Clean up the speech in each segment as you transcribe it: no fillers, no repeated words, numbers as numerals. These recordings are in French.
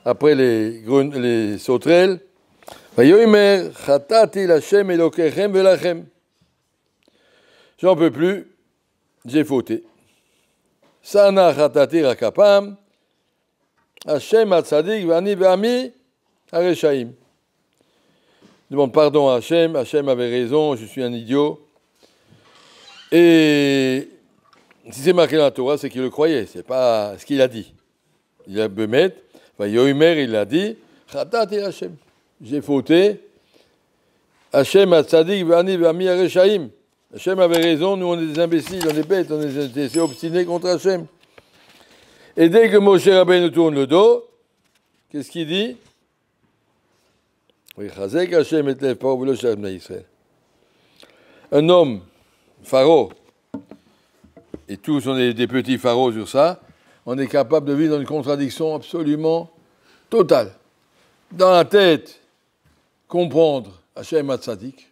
Après les sauterelles, Vayomer chatati l'Hashem elokechem velachem. J'en peux plus, j'ai fauté. Sana chatati rakapam, Hachem atzadik vani vami hareshaim. Demande pardon à Hachem, Hachem avait raison, je suis un idiot. Et si c'est marqué dans la Torah, c'est qu'il le croyait, c'est pas ce qu'il a dit. Il a bemet, Vayomer, il a dit, chatati Hachem. J'ai fauté. Hachem atzadik vani vami hareshaim. Hachem avait raison, nous on est des imbéciles, on est bêtes, on est obstinés contre Hachem. Et dès que Moshe Rabbeinu nous tourne le dos, qu'est-ce qu'il dit? Un homme, pharaon, et tous sont des petits pharaons sur ça, on est capable de vivre dans une contradiction absolument totale. Dans la tête, comprendre Hachem Hatzadik,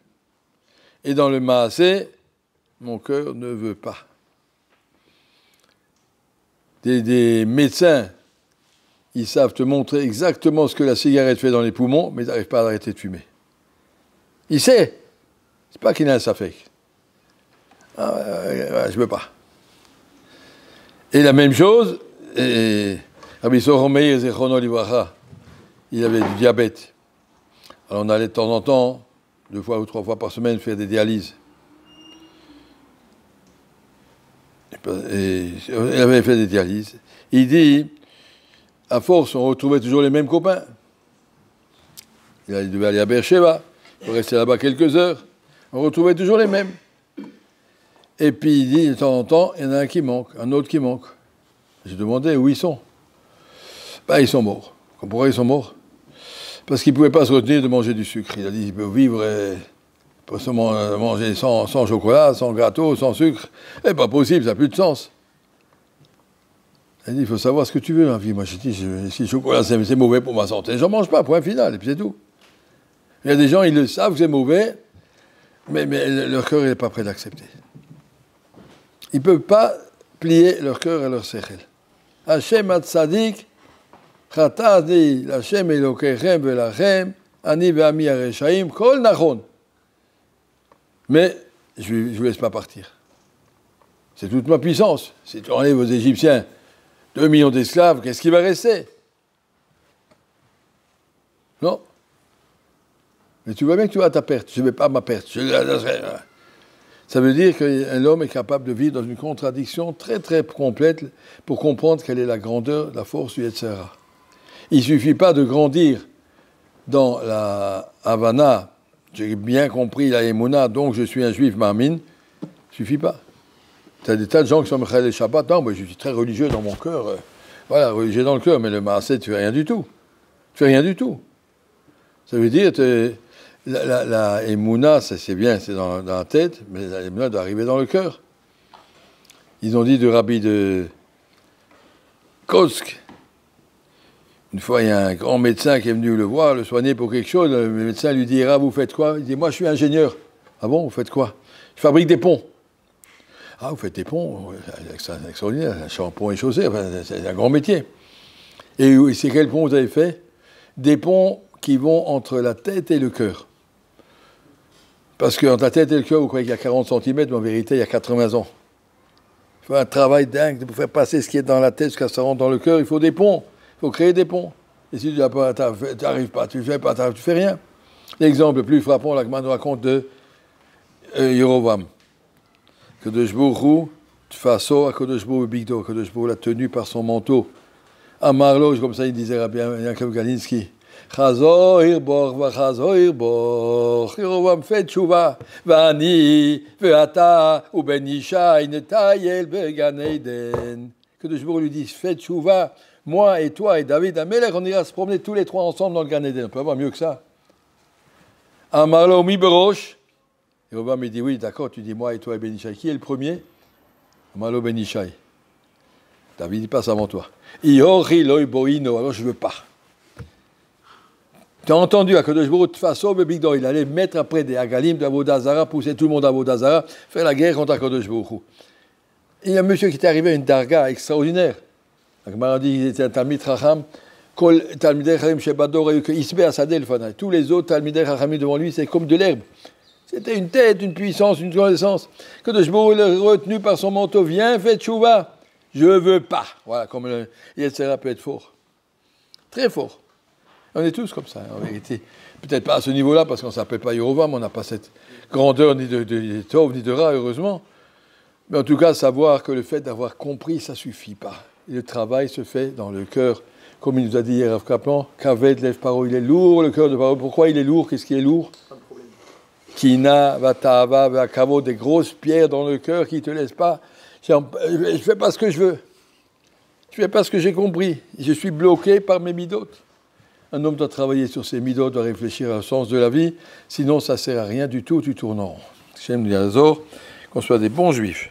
et dans le Maasé, mon cœur ne veut pas. Des médecins, ils savent te montrer exactement ce que la cigarette fait dans les poumons, mais ils n'arrivent pas à arrêter de fumer. Il sait. C'est pas qu'il a un safek. Je veux pas. Et la même chose, Rabbi Soron Meir Zechrono Livracha, il avait du diabète. Alors on allait de temps en temps, 2 fois ou 3 fois par semaine, faire des dialyses. Et il avait fait des dialyses. Il dit, à force, on retrouvait toujours les mêmes copains. Il devait aller à Beersheba, il restait là-bas quelques heures. On retrouvait toujours les mêmes. Et puis il dit, de temps en temps, il y en a un qui manque, un autre qui manque. J'ai demandé où ils sont. Ben, ils sont morts. Pourquoi ils sont morts? Parce qu'ils ne pouvaient pas se retenir de manger du sucre. Il a dit, ils peuvent vivre pas seulement manger sans chocolat, sans gâteau, sans sucre. C'est pas possible, ça n'a plus de sens. Il a dit, il faut savoir ce que tu veux dans la vie. Moi, j'ai dit, si le chocolat, c'est mauvais pour ma santé, j'en mange pas, point final, et puis c'est tout. Il y a des gens, ils le savent que c'est mauvais, mais leur cœur n'est pas prêt d'accepter. Ils ne peuvent pas plier leur cœur à leur sechel. Hachem Hatzadik, Chatadi, Hachem Elokechem velachem, Ani ve'ami hareshaim, kol nachon. Mais je ne vous laisse pas partir. C'est toute ma puissance. Si tu enlèves aux Égyptiens 2 millions d'esclaves, qu'est-ce qui va rester? Non. Mais tu vois bien que tu vas à ta perte. Je ne vais pas à ma perte. Ça veut dire qu'un homme est capable de vivre dans une contradiction très très complète pour comprendre quelle est la grandeur, la force du Yetzer Hara. Il ne suffit pas de grandir dans la Havana. J'ai bien compris la Emouna, donc je suis un juif marmine. Ça ne suffit pas. Tu as des tas de gens qui sont Mechal et Shabbat. Non, mais je suis très religieux dans mon cœur. Voilà, religieux dans le cœur, mais le Maaseh, tu ne fais rien du tout. Tu fais rien du tout. Ça veut dire, la Emouna, c'est bien, c'est dans la tête, mais la Emouna doit arriver dans le cœur. Ils ont dit de Rabbi de Kosk, une fois, il y a un grand médecin qui est venu le voir, le soigner pour quelque chose. Le médecin lui dit, vous faites quoi? Il dit, moi, je suis ingénieur. Ah bon, vous faites quoi? Je fabrique des ponts. Ah, vous faites des ponts? C'est extraordinaire, un pont et chaussée, enfin, c'est un grand métier. Et c'est quel pont vous avez fait? Des ponts qui vont entre la tête et le cœur. Parce qu'entre la tête et le cœur, vous croyez qu'il y a 40 cm, mais en vérité, il y a 80 ans. Il faut un travail dingue pour faire passer ce qui est dans la tête jusqu'à ce que ça rentre dans le cœur. Il faut des ponts. Il faut créer des ponts. Et si tu n'arrives pas, tu ne fais pas, tu fais rien. L'exemple le plus frappant, la Gemara nous raconte de Yerovam. Kadosh Baruch Hu, Tfaso, Kadosh Baruch Hu Bigdo, Kadosh Baruch Hu l'a tenu par son manteau. Amarlo, comme ça il disait Rabbi Yaakov Galinsky. Chazor Irboch, Vachazor Irboch, Yerovam fait tchouva, Vani, Veata, Uben Yishai, Netayel, Began Eden. Kadosh Baruch Hu lui dit, fais tchouva. Moi et toi et David Amelech, on ira se promener tous les 3 ensemble dans le Gan Eden. On peut avoir mieux que ça. Amarlo mi berosh. Et Obama me dit, oui, d'accord, tu dis moi et toi et Ben Ishai. Qui est le premier? Amarlo Ben Ishai. David, il passe avant toi. Iori loy boino. Alors je ne veux pas. Tu as entendu à Kadosh Baruch Hu, Tfaso bebigdo. Il allait mettre après des Agalim, d'Avodazara, pousser tout le monde à Avodazara, faire la guerre contre Kadosh Baruch Hu. Il y a un monsieur qui est arrivé à une darga extraordinaire. La Gemara dit qu'il était un Talmid Chacham. Tous les autres Talmidei Chachamim devant lui, c'est comme de l'herbe. C'était une tête, une puissance, une connaissance. Que de Shbour, il est retenu par son manteau. Viens, fais tchouva. Je veux pas. Voilà, comme le Yetzirah peut être fort. Très fort. On est tous comme ça, en vérité. Peut-être pas à ce niveau-là, parce qu'on ne s'appelle pas Yerovam, on n'a pas cette grandeur ni de Tov, ni de Ra, heureusement. Mais en tout cas, savoir que le fait d'avoir compris, ça ne suffit pas. Et le travail se fait dans le cœur. Comme il nous a dit hier Rav Kaplan, Kaved Lev Paro, il est lourd, le cœur de Paro. Pourquoi il est lourd? Qu'est-ce qui est lourd? Kina, Vatava, Vakavo, des grosses pierres dans le cœur qui ne te laissent pas. Je ne fais pas ce que je veux. Je ne fais pas ce que j'ai compris. Je suis bloqué par mes midotes. Un homme doit travailler sur ses midotes, doit réfléchir au sens de la vie. Sinon, ça ne sert à rien du tout, tu tournes en rond. Shem Yazor, qu'on soit des bons juifs.